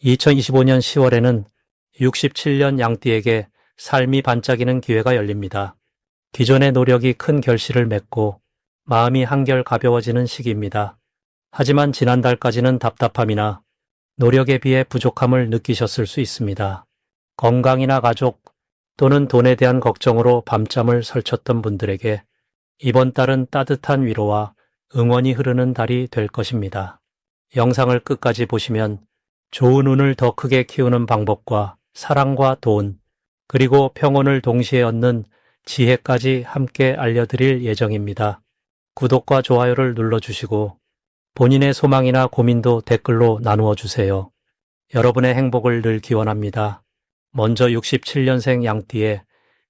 2025년 10월에는 67년 양띠에게 삶이 반짝이는 기회가 열립니다. 기존의 노력이 큰 결실을 맺고 마음이 한결 가벼워지는 시기입니다. 하지만 지난달까지는 답답함이나 노력에 비해 부족함을 느끼셨을 수 있습니다. 건강이나 가족 또는 돈에 대한 걱정으로 밤잠을 설쳤던 분들에게 이번 달은 따뜻한 위로와 응원이 흐르는 달이 될 것입니다. 영상을 끝까지 보시면 좋은 운을 더 크게 키우는 방법과 사랑과 돈, 그리고 평온을 동시에 얻는 지혜까지 함께 알려드릴 예정입니다. 구독과 좋아요를 눌러주시고 본인의 소망이나 고민도 댓글로 나누어 주세요. 여러분의 행복을 늘 기원합니다. 먼저 67년생 양띠의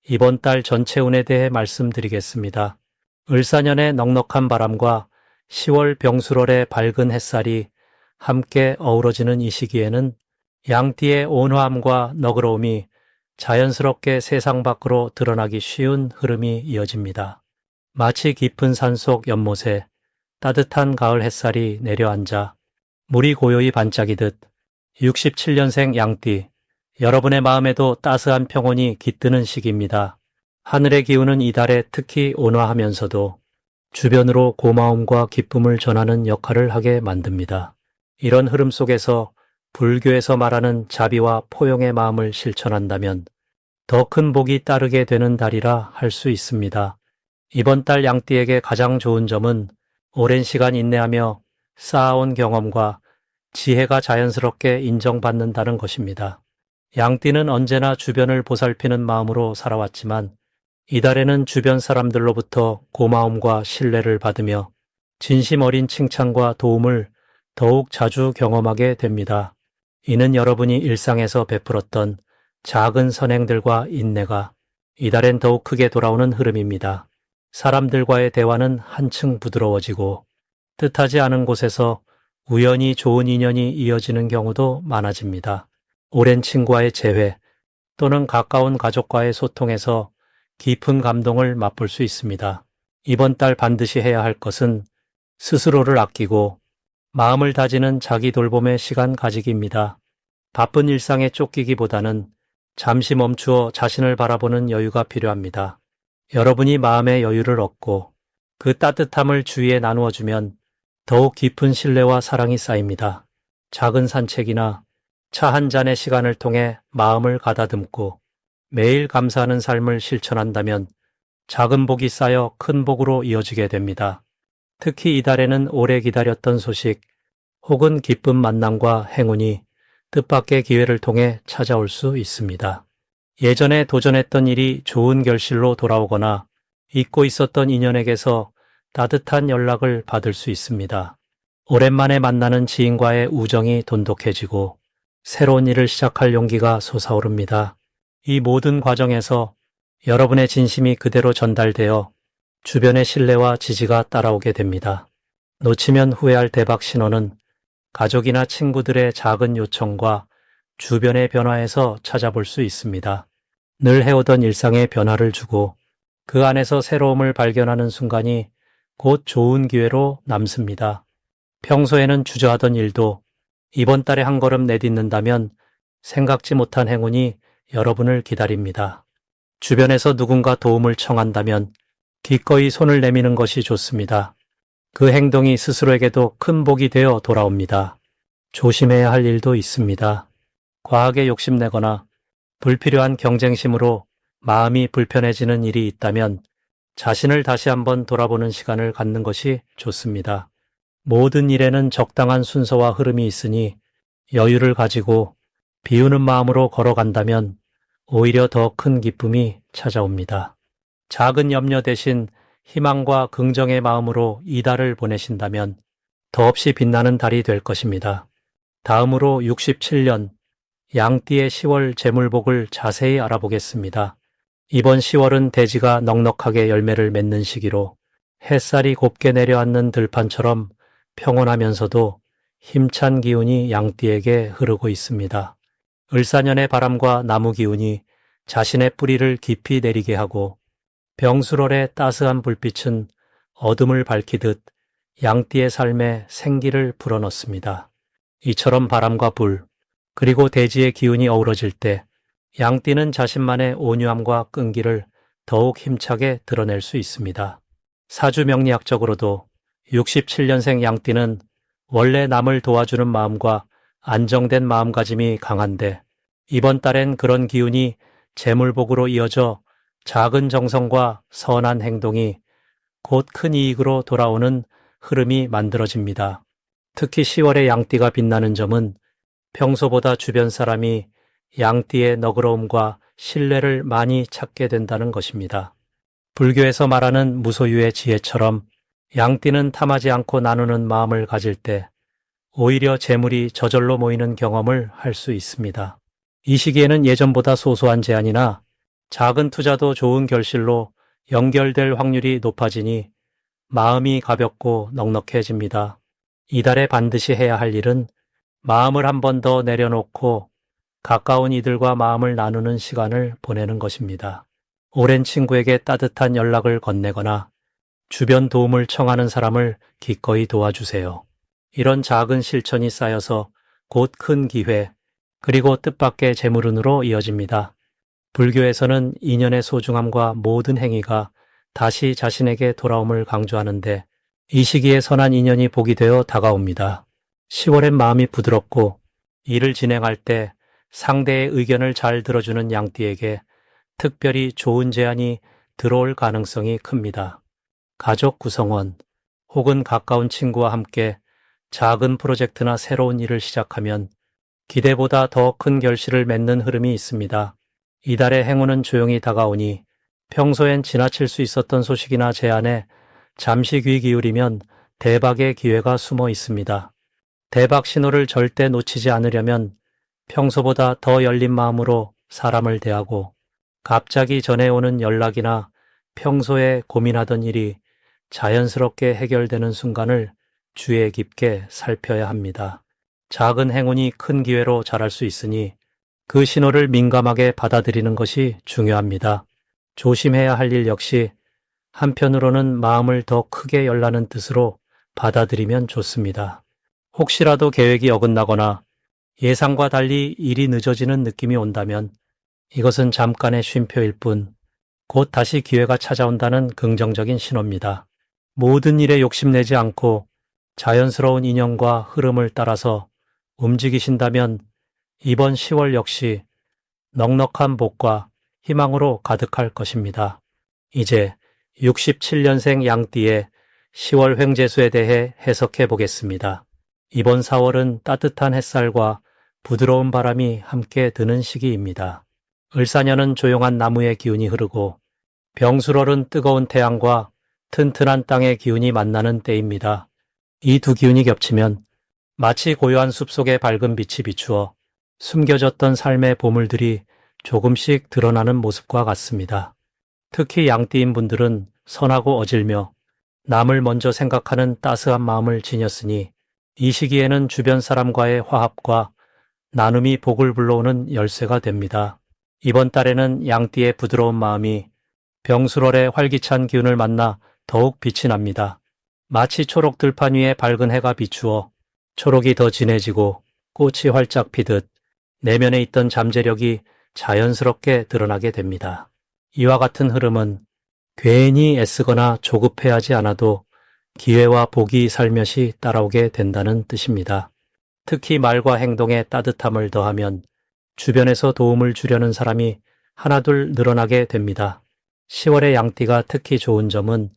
이번 달 전체 운에 대해 말씀드리겠습니다. 을사년의 넉넉한 바람과 10월 병술월의 밝은 햇살이 함께 어우러지는 이 시기에는 양띠의 온화함과 너그러움이 자연스럽게 세상 밖으로 드러나기 쉬운 흐름이 이어집니다. 마치 깊은 산속 연못에 따뜻한 가을 햇살이 내려앉아 물이 고요히 반짝이듯 67년생 양띠, 여러분의 마음에도 따스한 평온이 깃드는 시기입니다. 하늘의 기운은 이달에 특히 온화하면서도 주변으로 고마움과 기쁨을 전하는 역할을 하게 만듭니다. 이런 흐름 속에서 불교에서 말하는 자비와 포용의 마음을 실천한다면 더 큰 복이 따르게 되는 달이라 할 수 있습니다. 이번 달 양띠에게 가장 좋은 점은 오랜 시간 인내하며 쌓아온 경험과 지혜가 자연스럽게 인정받는다는 것입니다. 양띠는 언제나 주변을 보살피는 마음으로 살아왔지만 이달에는 주변 사람들로부터 고마움과 신뢰를 받으며 진심 어린 칭찬과 도움을 더욱 자주 경험하게 됩니다. 이는 여러분이 일상에서 베풀었던 작은 선행들과 인내가 이달엔 더욱 크게 돌아오는 흐름입니다. 사람들과의 대화는 한층 부드러워지고 뜻하지 않은 곳에서 우연히 좋은 인연이 이어지는 경우도 많아집니다. 오랜 친구와의 재회 또는 가까운 가족과의 소통에서 깊은 감동을 맛볼 수 있습니다. 이번 달 반드시 해야 할 것은 스스로를 아끼고 마음을 다지는 자기 돌봄의 시간 가지기입니다. 바쁜 일상에 쫓기기보다는 잠시 멈추어 자신을 바라보는 여유가 필요합니다. 여러분이 마음의 여유를 얻고 그 따뜻함을 주위에 나누어주면 더욱 깊은 신뢰와 사랑이 쌓입니다. 작은 산책이나 차 한 잔의 시간을 통해 마음을 가다듬고 매일 감사하는 삶을 실천한다면 작은 복이 쌓여 큰 복으로 이어지게 됩니다. 특히 이달에는 오래 기다렸던 소식 혹은 기쁜 만남과 행운이 뜻밖의 기회를 통해 찾아올 수 있습니다. 예전에 도전했던 일이 좋은 결실로 돌아오거나 잊고 있었던 인연에게서 따뜻한 연락을 받을 수 있습니다. 오랜만에 만나는 지인과의 우정이 돈독해지고 새로운 일을 시작할 용기가 솟아오릅니다. 이 모든 과정에서 여러분의 진심이 그대로 전달되어 주변의 신뢰와 지지가 따라오게 됩니다. 놓치면 후회할 대박 신호는 가족이나 친구들의 작은 요청과 주변의 변화에서 찾아볼 수 있습니다. 늘 해오던 일상에 변화를 주고 그 안에서 새로움을 발견하는 순간이 곧 좋은 기회로 남습니다. 평소에는 주저하던 일도 이번 달에 한 걸음 내딛는다면 생각지 못한 행운이 여러분을 기다립니다. 주변에서 누군가 도움을 청한다면 기꺼이 손을 내미는 것이 좋습니다. 그 행동이 스스로에게도 큰 복이 되어 돌아옵니다. 조심해야 할 일도 있습니다. 과하게 욕심내거나 불필요한 경쟁심으로 마음이 불편해지는 일이 있다면 자신을 다시 한번 돌아보는 시간을 갖는 것이 좋습니다. 모든 일에는 적당한 순서와 흐름이 있으니 여유를 가지고 비우는 마음으로 걸어간다면 오히려 더 큰 기쁨이 찾아옵니다. 작은 염려 대신 희망과 긍정의 마음으로 이달을 보내신다면 더없이 빛나는 달이 될 것입니다. 다음으로 67년 양띠의 10월 재물복을 자세히 알아보겠습니다. 이번 10월은 대지가 넉넉하게 열매를 맺는 시기로 햇살이 곱게 내려앉는 들판처럼 평온하면서도 힘찬 기운이 양띠에게 흐르고 있습니다. 을사년의 바람과 나무 기운이 자신의 뿌리를 깊이 내리게 하고 병술월의 따스한 불빛은 어둠을 밝히듯 양띠의 삶에 생기를 불어넣습니다. 이처럼 바람과 불, 그리고 대지의 기운이 어우러질 때 양띠는 자신만의 온유함과 끈기를 더욱 힘차게 드러낼 수 있습니다. 사주 명리학적으로도 67년생 양띠는 원래 남을 도와주는 마음과 안정된 마음가짐이 강한데 이번 달엔 그런 기운이 재물복으로 이어져 작은 정성과 선한 행동이 곧 큰 이익으로 돌아오는 흐름이 만들어집니다. 특히 10월에 양띠가 빛나는 점은 평소보다 주변 사람이 양띠의 너그러움과 신뢰를 많이 찾게 된다는 것입니다. 불교에서 말하는 무소유의 지혜처럼 양띠는 탐하지 않고 나누는 마음을 가질 때 오히려 재물이 저절로 모이는 경험을 할 수 있습니다. 이 시기에는 예전보다 소소한 제안이나 작은 투자도 좋은 결실로 연결될 확률이 높아지니 마음이 가볍고 넉넉해집니다. 이달에 반드시 해야 할 일은 마음을 한 번 더 내려놓고 가까운 이들과 마음을 나누는 시간을 보내는 것입니다. 오랜 친구에게 따뜻한 연락을 건네거나 주변 도움을 청하는 사람을 기꺼이 도와주세요. 이런 작은 실천이 쌓여서 곧 큰 기회, 그리고 뜻밖의 재물운으로 이어집니다. 불교에서는 인연의 소중함과 모든 행위가 다시 자신에게 돌아옴을 강조하는데 이 시기에 선한 인연이 복이 되어 다가옵니다. 10월엔 마음이 부드럽고 일을 진행할 때 상대의 의견을 잘 들어주는 양띠에게 특별히 좋은 제안이 들어올 가능성이 큽니다. 가족 구성원 혹은 가까운 친구와 함께 작은 프로젝트나 새로운 일을 시작하면 기대보다 더 큰 결실을 맺는 흐름이 있습니다. 이달의 행운은 조용히 다가오니 평소엔 지나칠 수 있었던 소식이나 제안에 잠시 귀 기울이면 대박의 기회가 숨어 있습니다. 대박 신호를 절대 놓치지 않으려면 평소보다 더 열린 마음으로 사람을 대하고 갑자기 전해오는 연락이나 평소에 고민하던 일이 자연스럽게 해결되는 순간을 주의 깊게 살펴야 합니다. 작은 행운이 큰 기회로 자랄 수 있으니 그 신호를 민감하게 받아들이는 것이 중요합니다. 조심해야 할 일 역시 한편으로는 마음을 더 크게 열라는 뜻으로 받아들이면 좋습니다. 혹시라도 계획이 어긋나거나 예상과 달리 일이 늦어지는 느낌이 온다면 이것은 잠깐의 쉼표일 뿐 곧 다시 기회가 찾아온다는 긍정적인 신호입니다. 모든 일에 욕심내지 않고 자연스러운 인연과 흐름을 따라서 움직이신다면 이번 10월 역시 넉넉한 복과 희망으로 가득할 것입니다. 이제 67년생 양띠의 10월 횡재수에 대해 해석해 보겠습니다. 이번 4월은 따뜻한 햇살과 부드러운 바람이 함께 드는 시기입니다. 을사년은 조용한 나무의 기운이 흐르고 병술월은 뜨거운 태양과 튼튼한 땅의 기운이 만나는 때입니다. 이 두 기운이 겹치면 마치 고요한 숲속의 밝은 빛이 비추어 숨겨졌던 삶의 보물들이 조금씩 드러나는 모습과 같습니다. 특히 양띠인 분들은 선하고 어질며 남을 먼저 생각하는 따스한 마음을 지녔으니 이 시기에는 주변 사람과의 화합과 나눔이 복을 불러오는 열쇠가 됩니다. 이번 달에는 양띠의 부드러운 마음이 병술월의 활기찬 기운을 만나 더욱 빛이 납니다. 마치 초록 들판 위에 밝은 해가 비추어 초록이 더 진해지고 꽃이 활짝 피듯 내면에 있던 잠재력이 자연스럽게 드러나게 됩니다. 이와 같은 흐름은 괜히 애쓰거나 조급해하지 않아도 기회와 복이 살며시 따라오게 된다는 뜻입니다. 특히 말과 행동에 따뜻함을 더하면 주변에서 도움을 주려는 사람이 하나둘 늘어나게 됩니다. 10월의 양띠가 특히 좋은 점은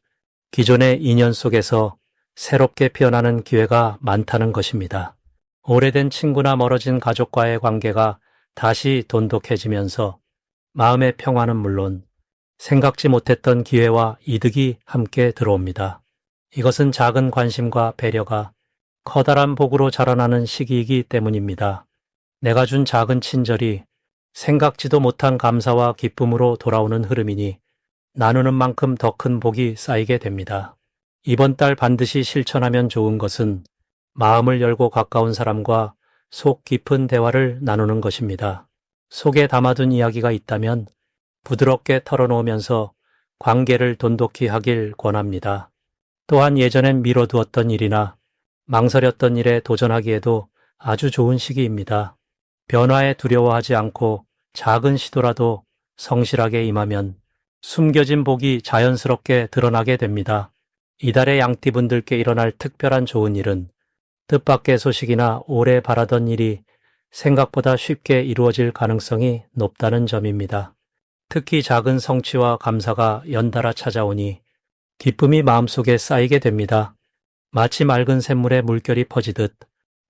기존의 인연 속에서 새롭게 피어나는 기회가 많다는 것입니다. 오래된 친구나 멀어진 가족과의 관계가 다시 돈독해지면서 마음의 평화는 물론 생각지 못했던 기회와 이득이 함께 들어옵니다. 이것은 작은 관심과 배려가 커다란 복으로 자라나는 시기이기 때문입니다. 내가 준 작은 친절이 생각지도 못한 감사와 기쁨으로 돌아오는 흐름이니 나누는 만큼 더 큰 복이 쌓이게 됩니다. 이번 달 반드시 실천하면 좋은 것은 마음을 열고 가까운 사람과 속 깊은 대화를 나누는 것입니다. 속에 담아둔 이야기가 있다면 부드럽게 털어놓으면서 관계를 돈독히 하길 권합니다. 또한 예전엔 미뤄두었던 일이나 망설였던 일에 도전하기에도 아주 좋은 시기입니다. 변화에 두려워하지 않고 작은 시도라도 성실하게 임하면 숨겨진 복이 자연스럽게 드러나게 됩니다. 이달의 양띠분들께 일어날 특별한 좋은 일은 뜻밖의 소식이나 오래 바라던 일이 생각보다 쉽게 이루어질 가능성이 높다는 점입니다. 특히 작은 성취와 감사가 연달아 찾아오니 기쁨이 마음속에 쌓이게 됩니다. 마치 맑은 샘물에 물결이 퍼지듯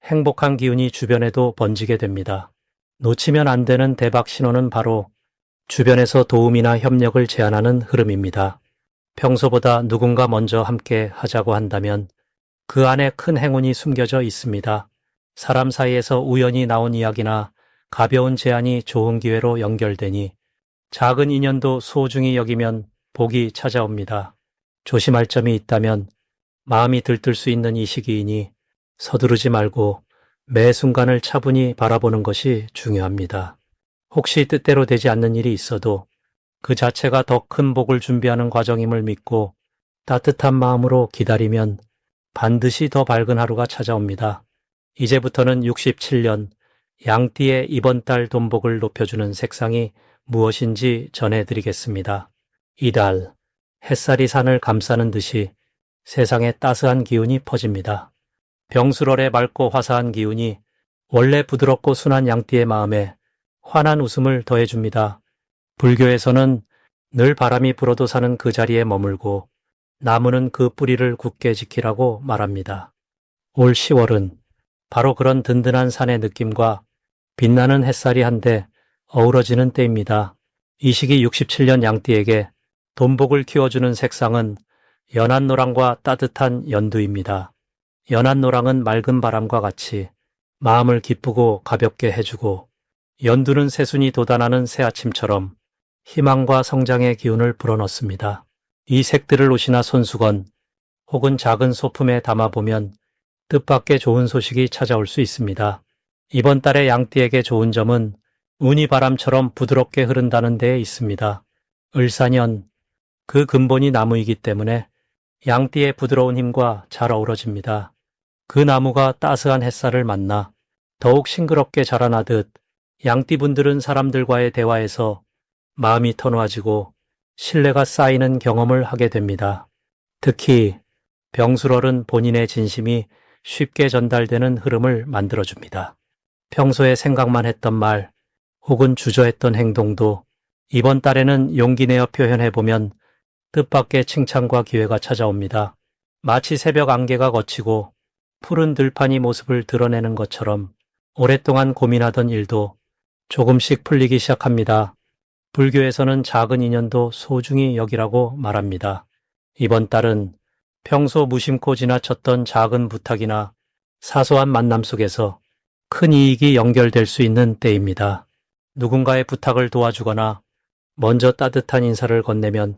행복한 기운이 주변에도 번지게 됩니다. 놓치면 안 되는 대박 신호는 바로 주변에서 도움이나 협력을 제안하는 흐름입니다. 평소보다 누군가 먼저 함께 하자고 한다면 그 안에 큰 행운이 숨겨져 있습니다. 사람 사이에서 우연히 나온 이야기나 가벼운 제안이 좋은 기회로 연결되니 작은 인연도 소중히 여기면 복이 찾아옵니다. 조심할 점이 있다면 마음이 들뜰 수 있는 이 시기이니 서두르지 말고 매 순간을 차분히 바라보는 것이 중요합니다. 혹시 뜻대로 되지 않는 일이 있어도 그 자체가 더 큰 복을 준비하는 과정임을 믿고 따뜻한 마음으로 기다리면 반드시 더 밝은 하루가 찾아옵니다. 이제부터는 67년 양띠의 이번 달 돈복을 높여주는 색상이 무엇인지 전해드리겠습니다. 이달 햇살이 산을 감싸는 듯이 세상에 따스한 기운이 퍼집니다. 병수월의 맑고 화사한 기운이 원래 부드럽고 순한 양띠의 마음에 환한 웃음을 더해줍니다. 불교에서는 늘 바람이 불어도 사는 그 자리에 머물고 나무는 그 뿌리를 굳게 지키라고 말합니다. 올 10월은 바로 그런 든든한 산의 느낌과 빛나는 햇살이 한데 어우러지는 때입니다. 이 시기 67년 양띠에게 돈복을 키워주는 색상은 연한 노랑과 따뜻한 연두입니다. 연한 노랑은 맑은 바람과 같이 마음을 기쁘고 가볍게 해주고 연두는 새순이 돋아나는 새아침처럼 희망과 성장의 기운을 불어넣습니다. 이 색들을 옷이나 손수건 혹은 작은 소품에 담아보면 뜻밖의 좋은 소식이 찾아올 수 있습니다. 이번 달의 양띠에게 좋은 점은 운이 바람처럼 부드럽게 흐른다는 데에 있습니다. 을사년, 그 근본이 나무이기 때문에 양띠의 부드러운 힘과 잘 어우러집니다. 그 나무가 따스한 햇살을 만나 더욱 싱그럽게 자라나듯 양띠분들은 사람들과의 대화에서 마음이 터놓아지고 신뢰가 쌓이는 경험을 하게 됩니다. 특히 병술월은 본인의 진심이 쉽게 전달되는 흐름을 만들어줍니다. 평소에 생각만 했던 말 혹은 주저했던 행동도 이번 달에는 용기 내어 표현해보면 뜻밖의 칭찬과 기회가 찾아옵니다. 마치 새벽 안개가 걷히고 푸른 들판이 모습을 드러내는 것처럼 오랫동안 고민하던 일도 조금씩 풀리기 시작합니다. 불교에서는 작은 인연도 소중히 여기라고 말합니다. 이번 달은 평소 무심코 지나쳤던 작은 부탁이나 사소한 만남 속에서 큰 이익이 연결될 수 있는 때입니다. 누군가의 부탁을 도와주거나 먼저 따뜻한 인사를 건네면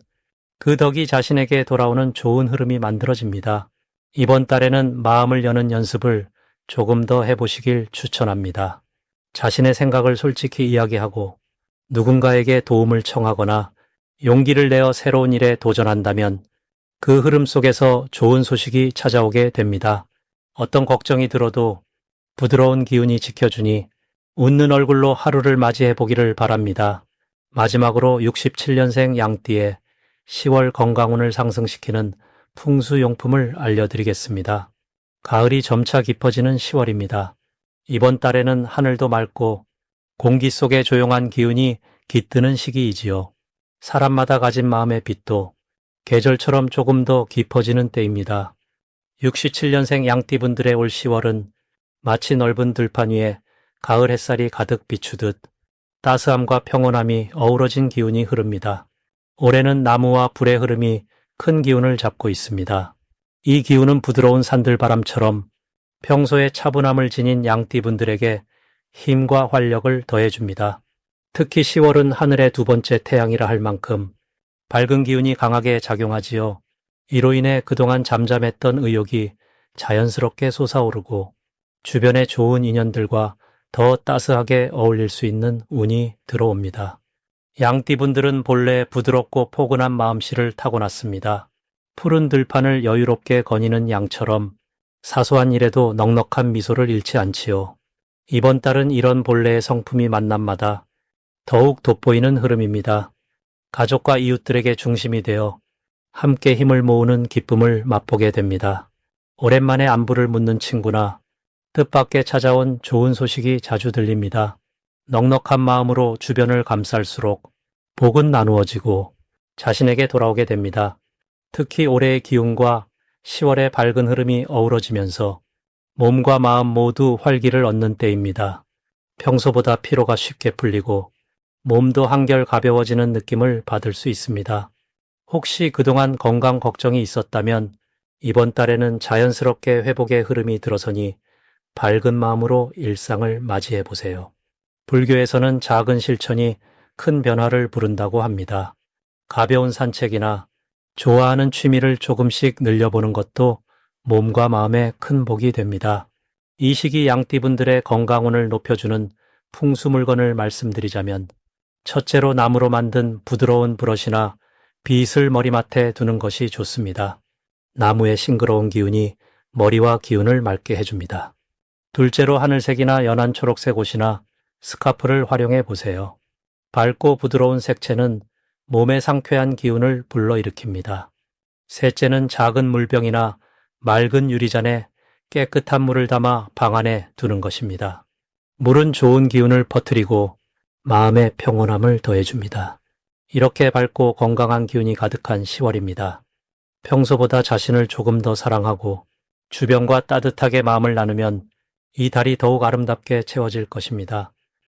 그 덕이 자신에게 돌아오는 좋은 흐름이 만들어집니다. 이번 달에는 마음을 여는 연습을 조금 더 해보시길 추천합니다. 자신의 생각을 솔직히 이야기하고 누군가에게 도움을 청하거나 용기를 내어 새로운 일에 도전한다면 그 흐름 속에서 좋은 소식이 찾아오게 됩니다. 어떤 걱정이 들어도 부드러운 기운이 지켜주니 웃는 얼굴로 하루를 맞이해 보기를 바랍니다. 마지막으로 67년생 양띠의 10월 건강운을 상승시키는 풍수용품을 알려드리겠습니다. 가을이 점차 깊어지는 10월입니다. 이번 달에는 하늘도 맑고 공기 속에 조용한 기운이 깃드는 시기이지요. 사람마다 가진 마음의 빛도 계절처럼 조금 더 깊어지는 때입니다. 67년생 양띠분들의 올 10월은 마치 넓은 들판 위에 가을 햇살이 가득 비추듯 따스함과 평온함이 어우러진 기운이 흐릅니다. 올해는 나무와 불의 흐름이 큰 기운을 잡고 있습니다. 이 기운은 부드러운 산들바람처럼 평소에 차분함을 지닌 양띠분들에게 힘과 활력을 더해줍니다. 특히 10월은 하늘의 두 번째 태양이라 할 만큼 밝은 기운이 강하게 작용하지요. 이로 인해 그동안 잠잠했던 의욕이 자연스럽게 솟아오르고 주변의 좋은 인연들과 더 따스하게 어울릴 수 있는 운이 들어옵니다. 양띠분들은 본래 부드럽고 포근한 마음씨를 타고났습니다. 푸른 들판을 여유롭게 거니는 양처럼 사소한 일에도 넉넉한 미소를 잃지 않지요. 이번 달은 이런 본래의 성품이 만남마다 더욱 돋보이는 흐름입니다. 가족과 이웃들에게 중심이 되어 함께 힘을 모으는 기쁨을 맛보게 됩니다. 오랜만에 안부를 묻는 친구나 뜻밖의 찾아온 좋은 소식이 자주 들립니다. 넉넉한 마음으로 주변을 감쌀수록 복은 나누어지고 자신에게 돌아오게 됩니다. 특히 올해의 기운과 10월의 밝은 흐름이 어우러지면서 몸과 마음 모두 활기를 얻는 때입니다. 평소보다 피로가 쉽게 풀리고 몸도 한결 가벼워지는 느낌을 받을 수 있습니다. 혹시 그동안 건강 걱정이 있었다면 이번 달에는 자연스럽게 회복의 흐름이 들어서니 밝은 마음으로 일상을 맞이해 보세요. 불교에서는 작은 실천이 큰 변화를 부른다고 합니다. 가벼운 산책이나 좋아하는 취미를 조금씩 늘려보는 것도 몸과 마음에 큰 복이 됩니다. 이 시기 양띠분들의 건강운을 높여주는 풍수 물건을 말씀드리자면 첫째로 나무로 만든 부드러운 브러쉬나 빗을 머리맡에 두는 것이 좋습니다. 나무의 싱그러운 기운이 머리와 기운을 맑게 해줍니다. 둘째로 하늘색이나 연한 초록색 옷이나 스카프를 활용해 보세요. 밝고 부드러운 색채는 몸의 상쾌한 기운을 불러일으킵니다. 셋째는 작은 물병이나 맑은 유리잔에 깨끗한 물을 담아 방 안에 두는 것입니다. 물은 좋은 기운을 퍼뜨리고 마음의 평온함을 더해줍니다. 이렇게 밝고 건강한 기운이 가득한 10월입니다. 평소보다 자신을 조금 더 사랑하고 주변과 따뜻하게 마음을 나누면 이 달이 더욱 아름답게 채워질 것입니다.